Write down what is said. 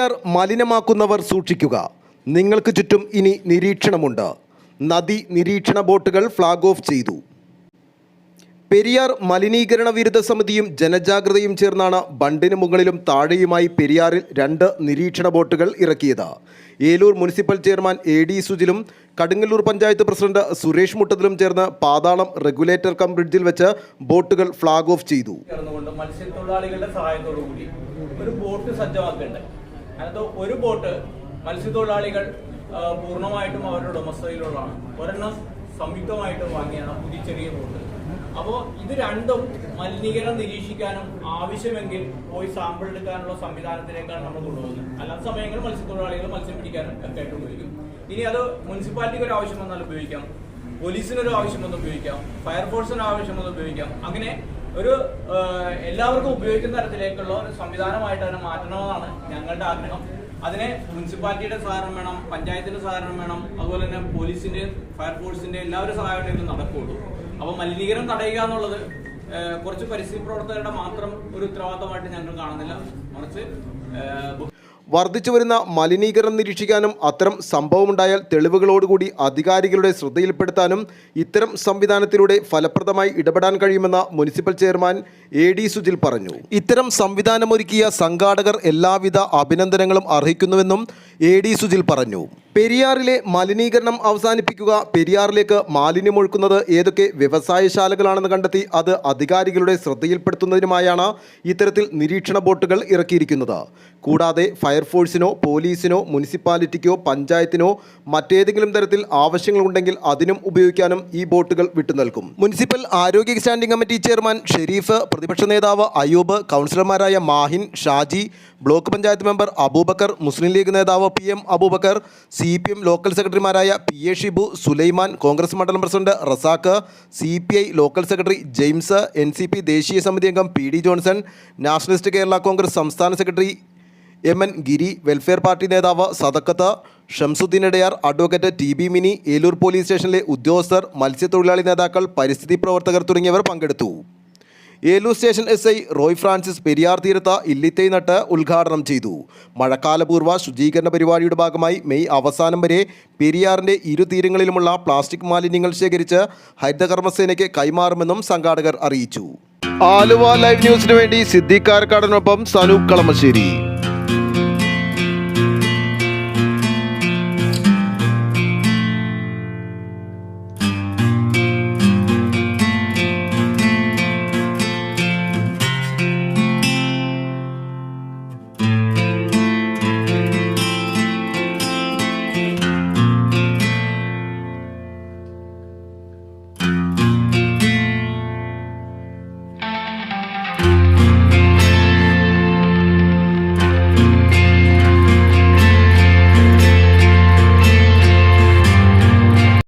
പെരിയാർ മലിനമാക്കുന്നവർ സൂക്ഷിക്കുക. നിങ്ങൾക്ക് ചുറ്റും ഇനി നിരീക്ഷണമുണ്ട്. നദി നിരീക്ഷണ ബോട്ടുകൾ ഫ്ലാഗ് ഓഫ് ചെയ്തു. പെരിയാർ മലിനീകരണ വിരുദ്ധ സമിതിയും ജനജാഗ്രതയും ചേർന്നാണ് ബണ്ടിന് മുകളിലും താഴെയുമായി പെരിയാറിൽ 2 നിരീക്ഷണ ബോട്ടുകൾ ഇറക്കിയത്. ഏലൂർ മുനിസിപ്പൽ ചെയർമാൻ AD സുജിലും കടുങ്ങല്ലൂർ പഞ്ചായത്ത് പ്രസിഡന്റ് സുരേഷ് മുട്ടത്തിലും ചേർന്ന് പാതാളം റെഗുലേറ്റർ കം ബ്രിഡ്ജിൽ വെച്ച് ബോട്ടുകൾ ഫ്ലാഗ് ഓഫ് ചെയ്തു. മത്സ്യത്തൊഴിലാളികളുടെ സഹായത്തോടു കൂടി ഒരു ബോട്ട് സജ്ജമാക്കേണ്ടത്. അതിനകത്ത് ഒരു ബോട്ട് മത്സ്യത്തൊഴിലാളികൾ പൂർണ്ണമായിട്ടും അവരുടെ ഉടമസ്ഥതയിലുള്ളതാണ്. ഒരെണ്ണം സംയുക്തമായിട്ട് വാങ്ങിയാണ് പുതിയ ചെറിയ ബോട്ട്. അപ്പോൾ ഇത് രണ്ടും മലിനീകരണം നിരീക്ഷിക്കാനും ആവശ്യമെങ്കിൽ പോയി സാമ്പിൾ എടുക്കാനുള്ള സംവിധാനത്തിലേക്കാണ് നമ്മൾ കൊണ്ടുപോകുന്നത്. അല്ലാത്ത സമയങ്ങളിൽ മത്സ്യത്തൊഴിലാളികൾ മത്സ്യം പിടിക്കാനും ഒക്കെ ആയിട്ട് ഉപയോഗിക്കും. ഇനി അത് മുനിസിപ്പാലിറ്റിക്ക് ഒരു ആവശ്യം വന്നാൽ ഉപയോഗിക്കാം, പോലീസിനൊരു ആവശ്യം വന്ന് ഉപയോഗിക്കാം, ഫയർഫോഴ്സിന് ആവശ്യം വന്ന് ഉപയോഗിക്കാം. അങ്ങനെ ഒരു എല്ലാവർക്കും ഉപയോഗിക്കുന്ന തരത്തിലേക്കുള്ള ഒരു സംവിധാനമായിട്ട് അതിനെ മാറ്റണമെന്നാണ് ഞങ്ങളുടെ ആഗ്രഹം. അതിന് മുനിസിപ്പാലിറ്റിയുടെ സഹകരണം വേണം, പഞ്ചായത്തിന്റെ സഹകരണം വേണം, അതുപോലെ തന്നെ പോലീസിന്റെ ഫയർഫോഴ്സിന്റെ എല്ലാവരും സഹായമായിട്ട് നടക്കുകയുള്ളൂ. അപ്പോൾ മലിനീകരണം തടയുക എന്നുള്ളത് കുറച്ച് പരിസ്ഥിതി പ്രവർത്തകരുടെ മാത്രം ഒരു ഉത്തരവാദിത്തമായിട്ട് ഞങ്ങൾ കാണുന്നില്ല. മറിച്ച് വർദ്ധിച്ചു വരുന്ന മലിനീകരണം നിരീക്ഷിക്കാനും അത്തരം സംഭവമുണ്ടായാൽ തെളിവുകളോടുകൂടി അധികാരികളുടെ ശ്രദ്ധയിൽപ്പെടുത്താനും ഇത്തരം സംവിധാനത്തിലൂടെ ഫലപ്രദമായി ഇടപെടാൻ കഴിയുമെന്ന് മുനിസിപ്പൽ ചെയർമാൻ AD സുജിൽ പറഞ്ഞു. ഇത്തരം സംവിധാനമൊരുക്കിയ സംഘാടകർ എല്ലാവിധ അഭിനന്ദനങ്ങളും അർഹിക്കുന്നുവെന്നും AD സുജിൽ പറഞ്ഞു. പെരിയാറിലെ മലിനീകരണം അവസാനിപ്പിക്കുക. പെരിയാറിലേക്ക് മാലിന്യമൊഴുക്കുന്നത് ഏതൊക്കെ വ്യവസായശാലകളാണെന്ന് കണ്ടെത്തി അത് അധികാരികളുടെ ശ്രദ്ധയിൽപ്പെടുത്തുന്നതിനുമായാണ് ഇത്തരത്തിൽ നിരീക്ഷണ ബോട്ടുകൾ ഇറക്കിയിരിക്കുന്നത്. കൂടാതെ ഫയർഫോഴ്സിനോ പോലീസിനോ മുനിസിപ്പാലിറ്റിക്കോ പഞ്ചായത്തിനോ മറ്റേതെങ്കിലും തരത്തിൽ ആവശ്യങ്ങളുണ്ടെങ്കിൽ അതിനും ഉപയോഗിക്കാനും ഈ ബോട്ടുകൾ വിട്ടുനൽകും. മുനിസിപ്പൽ ആരോഗ്യ സ്റ്റാൻഡിംഗ് കമ്മിറ്റി ചെയർമാൻ ഷെരീഫ്, പ്രതിപക്ഷ നേതാവ് അയൂബ്, കൗൺസിലർമാരായ മാഹിൻ, ഷാജി, ബ്ലോക്ക് പഞ്ചായത്ത് മെമ്പർ അബൂബക്കർ, മുസ്ലിം ലീഗ് നേതാവ് PM അബൂബക്കർ, CPM ലോക്കൽ സെക്രട്ടറിമാരായ PA ഷിബു, സുലൈമാൻ, കോൺഗ്രസ് മണ്ഡലം president Razak, CPI local secretary James, NCP ദേശീയ സമിതി അംഗം PD ജോൺസൺ, നാഷണലിസ്റ്റ് കേരള കോൺഗ്രസ് സംസ്ഥാന സെക്രട്ടറി MN ഗിരി, വെൽഫെയർ പാർട്ടി നേതാവ് Sadakkath, Shamsuddin Edayar, advocate TB Mini, Eloor police സ്റ്റേഷനിലെ ഉദ്യോഗസ്ഥർ, മത്സ്യത്തൊഴിലാളി നേതാക്കൾ, പരിസ്ഥിതി പ്രവർത്തകർ തുടങ്ങിയവർ പങ്കെടുത്തു. Eloor station SI Roy Francis Periyar തീരത്ത് ഇല്ലിത്തൈ നട്ട് ഉദ്ഘാടനം ചെയ്തു. മഴക്കാലപൂർവ്വ ശുചീകരണ പരിപാടിയുടെ ഭാഗമായി മെയ് അവസാനം വരെ പെരിയാറിൻ്റെ ഇരുതീരങ്ങളിലുമുള്ള പ്ലാസ്റ്റിക് മാലിന്യങ്ങൾ ശേഖരിച്ച് ഹരിതകർമ്മസേനയ്ക്ക് കൈമാറുമെന്നും സംഘാടകർ അറിയിച്ചു. ആലുവ ലൈവ് ന്യൂസിനു വേണ്ടി സിദ്ദീഖ് കാരക്കാടനൊപ്പം സനൂപ് കളമശ്ശേരി.